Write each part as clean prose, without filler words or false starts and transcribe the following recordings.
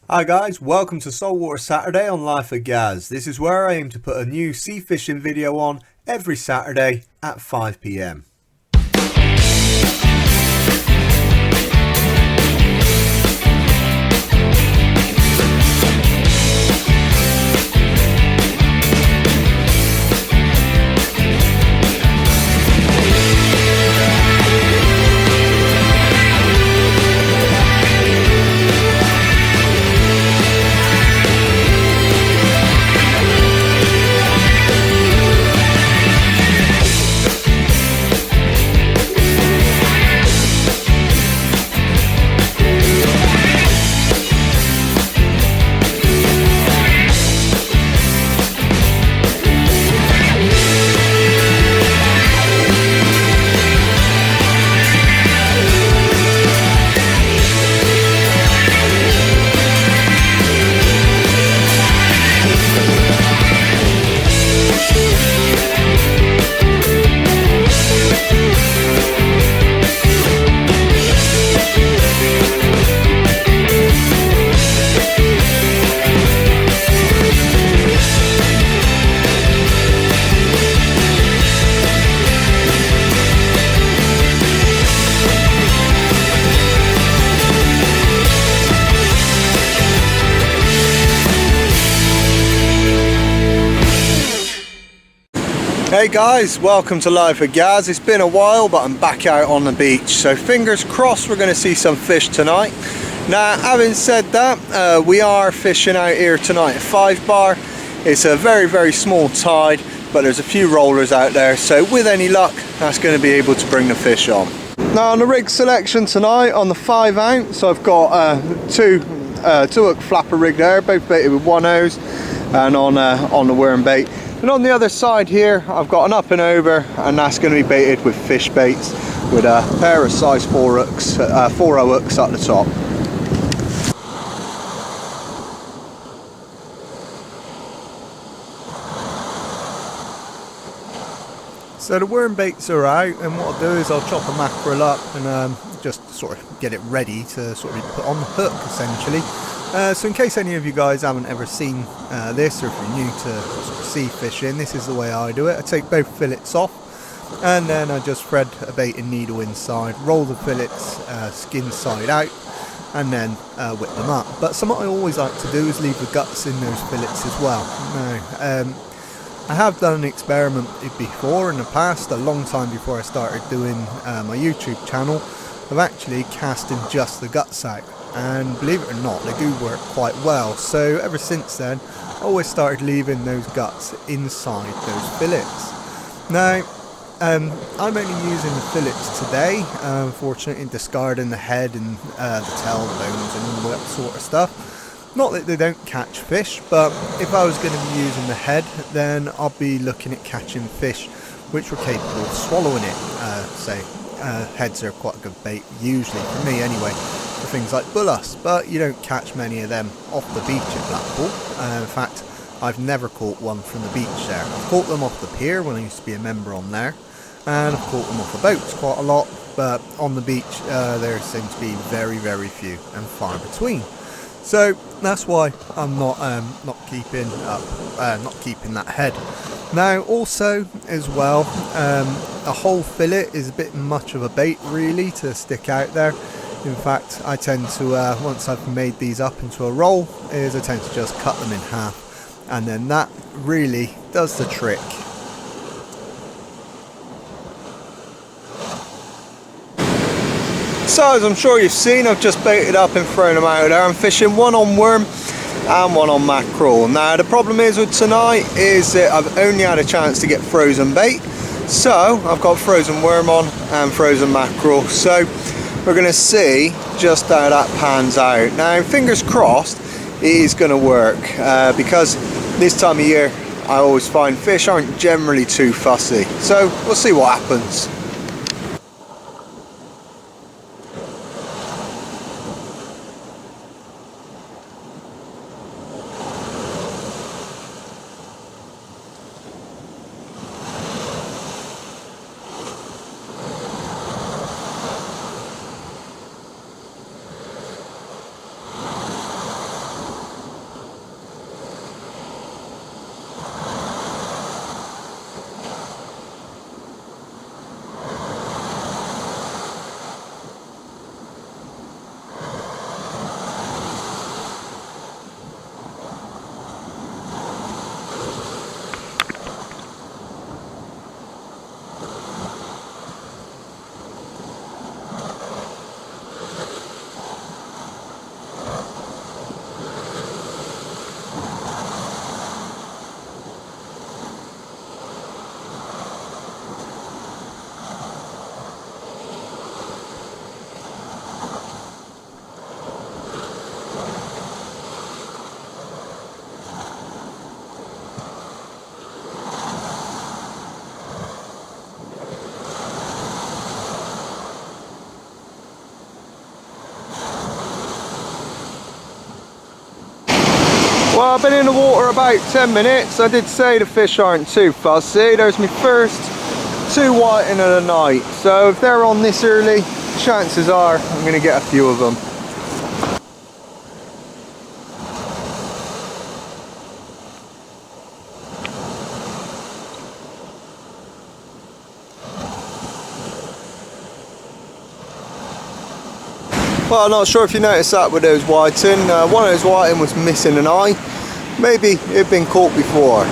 Hi guys, welcome to Saltwater Saturday on Life of Gaz. This is where I aim to put a new sea fishing video on every Saturday at 5 PM. Hey guys, welcome to Life of Gaz. It's been a while, but I'm back out on the beach, so fingers crossed we're going to see some fish tonight. Now, having said that, we are fishing out here tonight at 5 bar. It's a very small tide, but there's a few rollers out there, so with any luck that's going to be able to bring the fish on. Now on the rig selection tonight, on the 5 ounce, I've got two hook flapper rig there, both baited with 1 hose and on the worm bait. And on the other side here, I've got an up and over, and that's going to be baited with fish baits with a pair of size 4 hooks, 4.0 hooks at the top. So the worm baits are out, and what I'll do is I'll chop a mackerel up and just sort of get it ready to sort of put on the hook essentially. So in case any of you guys haven't ever seen this, or if you're new to sort of sea fishing, this is the way I do it. I take both fillets off, and then I just thread a baiting needle inside, roll the fillets skin side out, and then whip them up. But something I always like to do is leave the guts in those fillets as well. Now, I have done an experiment before in the past, a long time before I started doing my YouTube channel, of actually casting just the guts out. And believe it or not, they do work quite well. So ever since then, I always started leaving those guts inside those fillets. Now, I'm only using the fillets today, unfortunately discarding the head and the tail bones and all that sort of stuff. Not that they don't catch fish, but if I was going to be using the head, then I'll be looking at catching fish which were capable of swallowing it. Heads are quite a good bait, usually, for me anyway, for things like bullace, but you don't catch many of them off the beach at Blackpool. In fact, I've never caught one from the beach there. I've caught them off the pier when I used to be a member on there, and I've caught them off the boats quite a lot, but on the beach there seem to be very few and far between. So that's why I'm not keeping that head. Now also as well, a whole fillet is a bit much of a bait really to stick out there. In fact, I tend to, once I've made these up into a roll, I tend to just cut them in half, and then that really does the trick. So as I'm sure you've seen, I've just baited up and thrown them out there. I'm fishing one on worm and one on mackerel. Now the problem is with tonight is that I've only had a chance to get frozen bait, so I've got frozen worm on and frozen mackerel. So we're going to see just how that pans out. Now fingers crossed it is going to work, because this time of year I always find fish aren't generally too fussy. So we'll see what happens. Well, I've been in the water about 10 minutes. I did say the fish aren't too fussy. There's my first 2 whiting of the night. So if they're on this early, chances are I'm going to get a few of them. Well, I'm not sure if you noticed that with those whiting. One of those whiting was missing an eye. Maybe it had been caught before.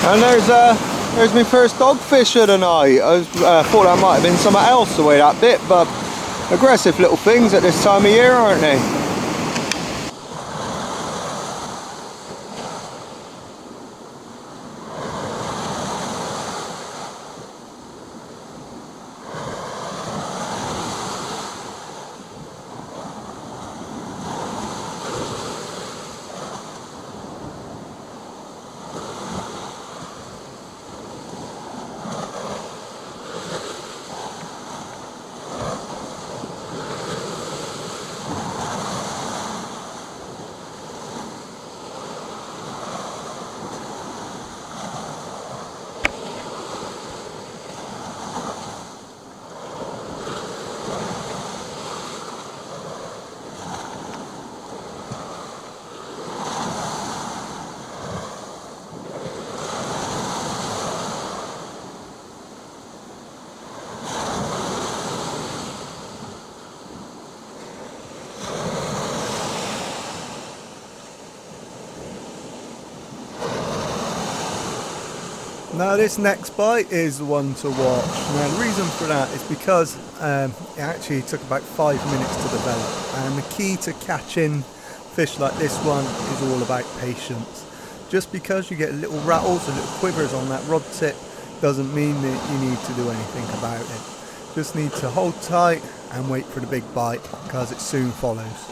And there's my first dogfish of the night. I thought that might have been something else the way that bit, but aggressive little things at this time of year, aren't they? Now this next bite is the one to watch. Now the reason for that is because it actually took about 5 minutes to develop, and the key to catching fish like this one is all about patience. Just because you get little rattles and little quivers on that rod tip doesn't mean that you need to do anything about it. Just need to hold tight and wait for the big bite, because it soon follows.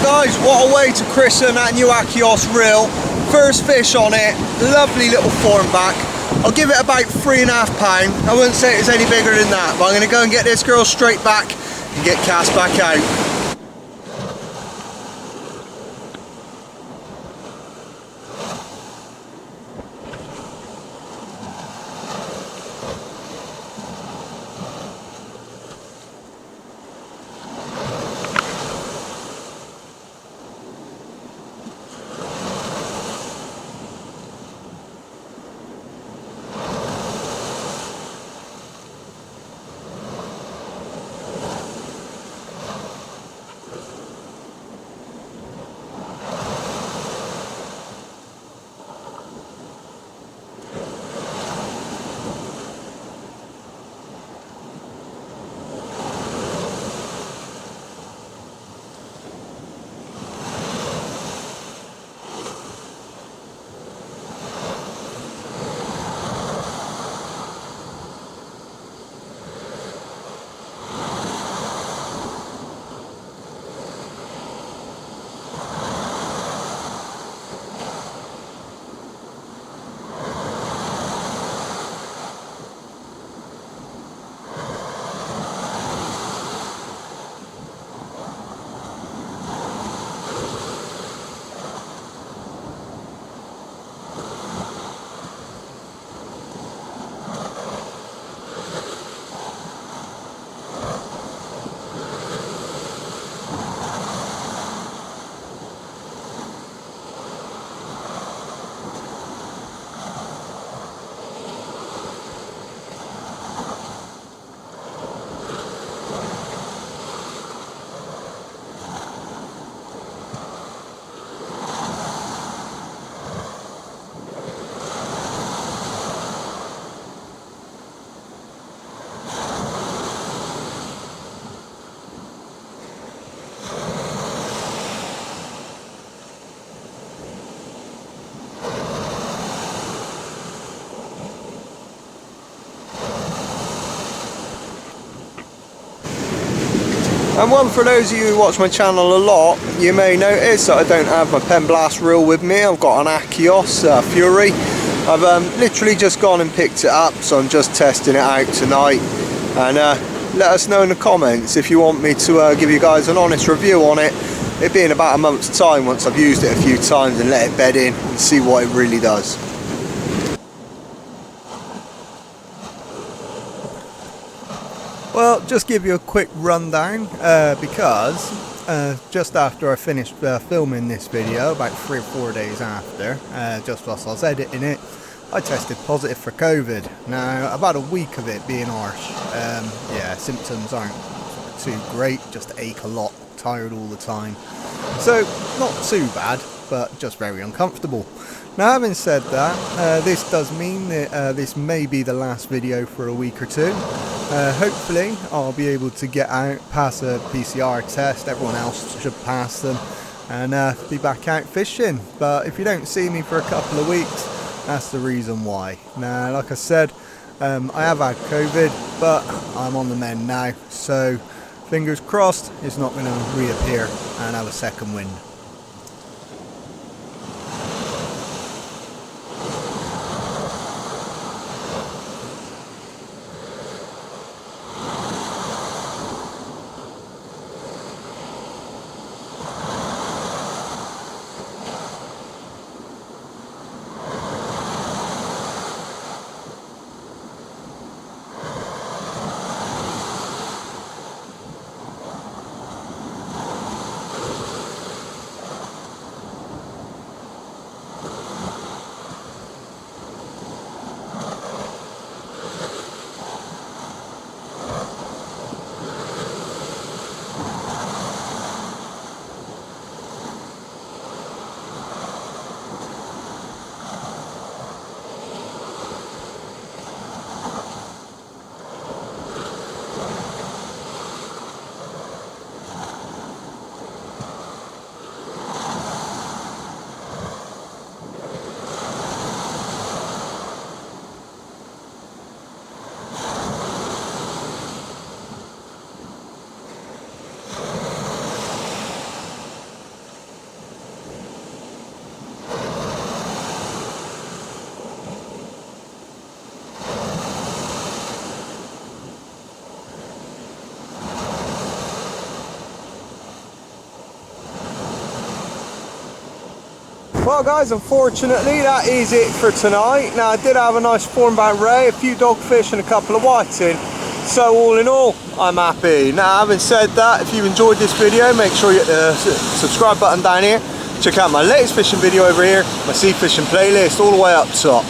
Well guys, what a way to christen that new Achios reel. First fish on it, lovely little form back. I'll give it about 3.5 pounds. I wouldn't say it's any bigger than that, but I'm going to go and get this girl straight back and get cast back out. And one for those of you who watch my channel a lot, you may notice that I don't have my Pen Blast reel with me. I've got an Achios Fury. I've literally just gone and picked it up, so I'm just testing it out tonight. And let us know in the comments if you want me to give you guys an honest review on it. It being about a month's time once I've used it a few times and let it bed in and see what it really does. Well, just give you a quick rundown because just after I finished filming this video, about 3 or 4 days after, just whilst I was editing it, I tested positive for COVID. Now, about a week of it being harsh. Yeah, symptoms aren't too great, just ache a lot, tired all the time. So, not too bad, but just very uncomfortable. Now, having said that, this does mean that this may be the last video for a week or two. Hopefully I'll be able to get out, pass a PCR test, everyone else should pass them, and be back out fishing. But if you don't see me for a couple of weeks, that's the reason why. Now, like I said, I have had COVID, but I'm on the mend now, so fingers crossed it's not going to reappear and have a second wind. Well guys, unfortunately that is it for tonight. Now I did have a nice thornback ray, a few dogfish and a couple of whiting. So all in all, I'm happy. Now having said that, if you enjoyed this video, make sure you hit the subscribe button down here. Check out my latest fishing video over here, my sea fishing playlist all the way up top.